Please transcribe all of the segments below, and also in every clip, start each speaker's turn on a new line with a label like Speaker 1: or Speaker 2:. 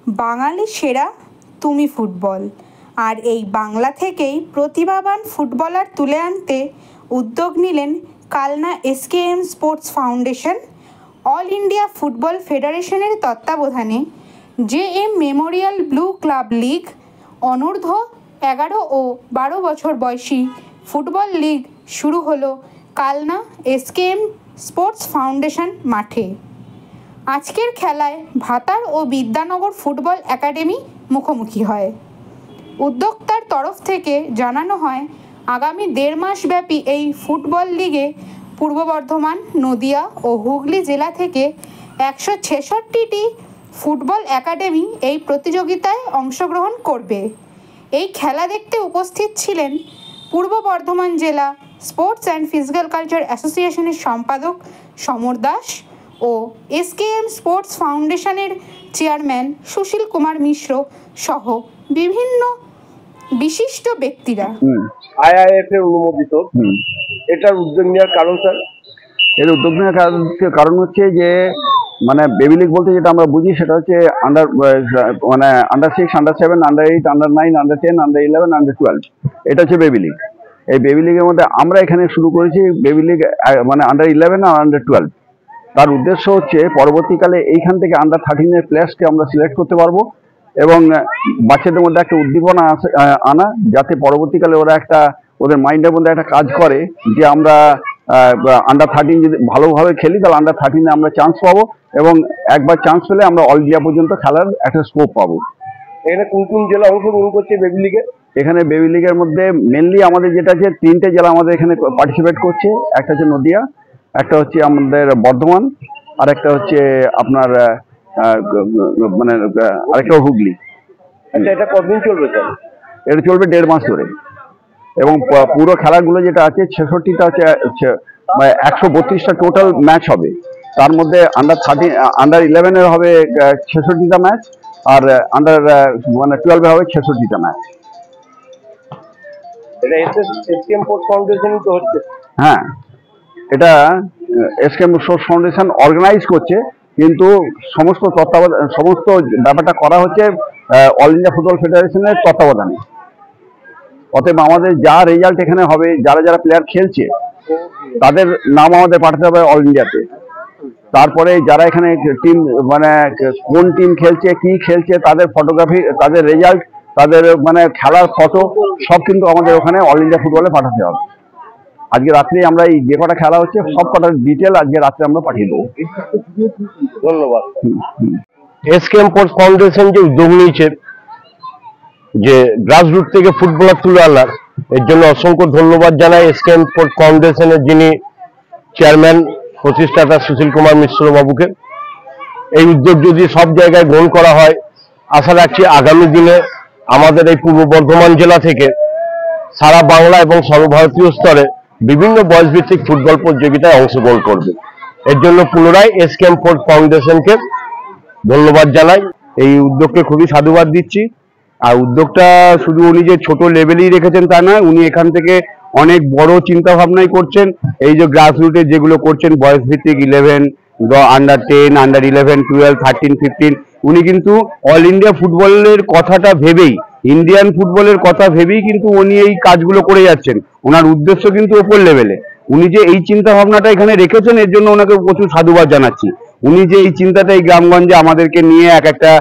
Speaker 1: বাঙালি সেরা তুমি ফুটবল। আর এই বাংলা থেকেই প্রতিভাবান ফুটবলার তুলে আনতে উদ্যোগ নিলেন Kalna SKM sports foundation. All India football ফেডারেশনের তত্ত্বাবধানে JM Memorial blue club league, অনূর্ধ্ব 11 ও 12 বছর বয়সী ফুটবল লিগ শুরু হলো কালনা এসকেএম স্পোর্টস ফাউন্ডেশন মাঠে। আজকের খেলায় ভাতার ও বিদ্যানগর ফুটবল একাডেমি মুখোমুখি হয়। উদ্যোক্তার তরফ থেকে জানানো হয়, আগামী 1.5 মাস ব্যাপী এই ফুটবল লিগে পূর্ব বর্ধমান, নদিয়া ও হুগলি জেলা থেকে 166টি ফুটবল একাডেমি এই প্রতিযোগিতায় অংশগ্রহণ করবে। এই খেলা দেখতে উপস্থিত ছিলেন পূর্ব বর্ধমান জেলা স্পোর্টস অ্যান্ড ফিজিক্যাল কালচার অ্যাসোসিয়েশনের সম্পাদক সমর দাস ও এসকেএম স্পোর্টস ফাউন্ডেশনের চেয়ারম্যান সুশীল কুমার মিশ্র সহ বিভিন্ন বিশিষ্ট ব্যক্তিরা।
Speaker 2: আইআইএফ এর অনুমোদিত এটার উদ্যোগ নেওয়ার কারণ স্যার?
Speaker 3: এর উদ্যোগ নেওয়ার কারণ হচ্ছে যে মানে বেবি লিগ বলতে যেটা আমরা বুঝি সেটা হচ্ছে under 6, under 7, under 8, under 9, under 10, under 11, under 12। এটা হচ্ছে বেবি লিগ। এই বেবি লিগের মধ্যে আমরা এখানে শুরু করেছি বেবি লিগ মানে আন্ডার 11 আর আন্ডার 12। তার উদ্দেশ্য হচ্ছে পরবর্তীকালে এইখান থেকে আন্ডার 13-এর প্লেয়ার্সকে আমরা সিলেক্ট করতে পারবো এবং বাচ্চাদের মধ্যে একটা উদ্দীপনা আনা, যাতে পরবর্তীকালে ওরা ওদের মাইন্ডের মধ্যে একটা কাজ করে যে আমরা আন্ডার 13 যদি ভালোভাবে খেলি তাহলে আন্ডার 13-এ আমরা চান্স পাবো এবং একবার চান্স পেলে আমরা অল ইন্ডিয়া পর্যন্ত খেলার একটা স্কোপ পাবো।
Speaker 2: এখানে কোন কোন জেলা অংশগ্রহণ করছে বেবি লিগে?
Speaker 3: এখানে বেবি লিগের মধ্যে মেনলি আমাদের যেটা আছে 3টে জেলা আমাদের এখানে পার্টিসিপেট করছে। একটা হচ্ছে নদিয়া, একটা হচ্ছে আমাদের বর্ধমান, আর একটা হচ্ছে আপনার মানে আরেকটা হুগলি।
Speaker 2: আচ্ছা, এটা কতদিন চলবে স্যার?
Speaker 3: এটা চলবে 1.5 মাস ধরে এবং পুরো খেলাগুলো যেটা আছে 66টা আছে 132টা টোটাল ম্যাচ হবে। তার মধ্যে আন্ডার 11-এর হবে 66টা ম্যাচ আর আন্ডার 12-এ হবে 66টা ম্যাচ।
Speaker 2: এটা এসকেএম স্পোর্টস ফাউন্ডেশন তো হচ্ছে?
Speaker 3: হ্যাঁ, এটা এসকেএম স্পোর্টস ফাউন্ডেশন অর্গানাইজ করছে, কিন্তু সমস্ত ব্যাপারটা করা হচ্ছে অল ইন্ডিয়া ফুটবল ফেডারেশনের তত্ত্বাবধানে। অতএব আমাদের যা রেজাল্ট এখানে হবে, যারা যারা প্লেয়ার খেলছে তাদের নাম আমাদের পাঠাতে হবে অল ইন্ডিয়াতে। তারপরে যারা এখানে টিম মানে কোন টিম খেলছে, কি খেলছে, তাদের ফটোগ্রাফি, তাদের রেজাল্ট, তাদের খেলার ফটো সব কিন্তু আমাদের ওখানে অল ইন্ডিয়া ফুটবলে পাঠাতে হবে। আজকে রাত্রে আমরা এই যে কটা খেলা হচ্ছে সব কটার ডিটেল আজকে রাত্রে আমরা পাঠিয়ে দেবো।
Speaker 2: ধন্যবাদ। এসকেএম স্পোর্টস ফাউন্ডেশন যে উদ্যোগ নিয়েছে যে গ্রাসরুট থেকে ফুটবলার তুলে আনার, এর জন্য অসংখ্য ধন্যবাদ জানাই এসকেএম স্পোর্টস ফাউন্ডেশনের যিনি চেয়ারম্যান প্রতিষ্ঠাতা সুশীল কুমার মিশ্র বাবুকে। এই উদ্যোগ যদি সব জায়গায় গ্রহণ করা হয়, আশা রাখছি আগামী দিনে আমাদের এই পূর্ব বর্ধমান জেলা থেকে সারা বাংলা এবং সর্বভারতীয় স্তরে বিভিন্ন বয়সভিত্তিক ফুটবল প্রতিযোগিতায় অংশগ্রহণ করবে। এর জন্য পুনরায় এসকেএম স্পোর্টস ফাউন্ডেশনকে ধন্যবাদ জানাই। এই উদ্যোগকে খুবই সাধুবাদ দিচ্ছি। আর উদ্যোগটা শুধু উনি যে ছোট লেভেলেই রেখেছেন তা নয়, উনি এখান থেকে অনেক বড় চিন্তা ভাবনাই করছেন। এই যে গ্রাসরুটে যেগুলো করছেন বয়স ভিত্তিক 11, আন্ডার 10, আন্ডার 11, 12, 13, 15, উনি কিন্তু অল ইন্ডিয়া ফুটবলের কথাটা ভেবেই, ইন্ডিয়ান ফুটবলের কথা ভেবেই কিন্তু উনি এই কাজগুলো করে যাচ্ছেন। ওনার উদ্দেশ্য কিন্তু ওপর লেভেলে। উনি যে এই চিন্তা ভাবনাটা এখানে রেখেছেন এর জন্য ওনাকে প্রচুর সাধুবাদ জানাচ্ছি। উনি যে এই চিন্তাটা এই গ্রামগঞ্জে আমাদেরকে নিয়ে একটা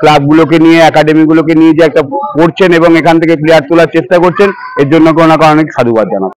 Speaker 2: ক্লাবগুলোকে নিয়ে, একাডেমিগুলোকে নিয়ে যে একটা করছেন এবং এখান থেকে প্লেয়ার তোলার চেষ্টা করছেন, এর জন্য ওনাকে অনেক সাধুবাদ জানাচ্ছি।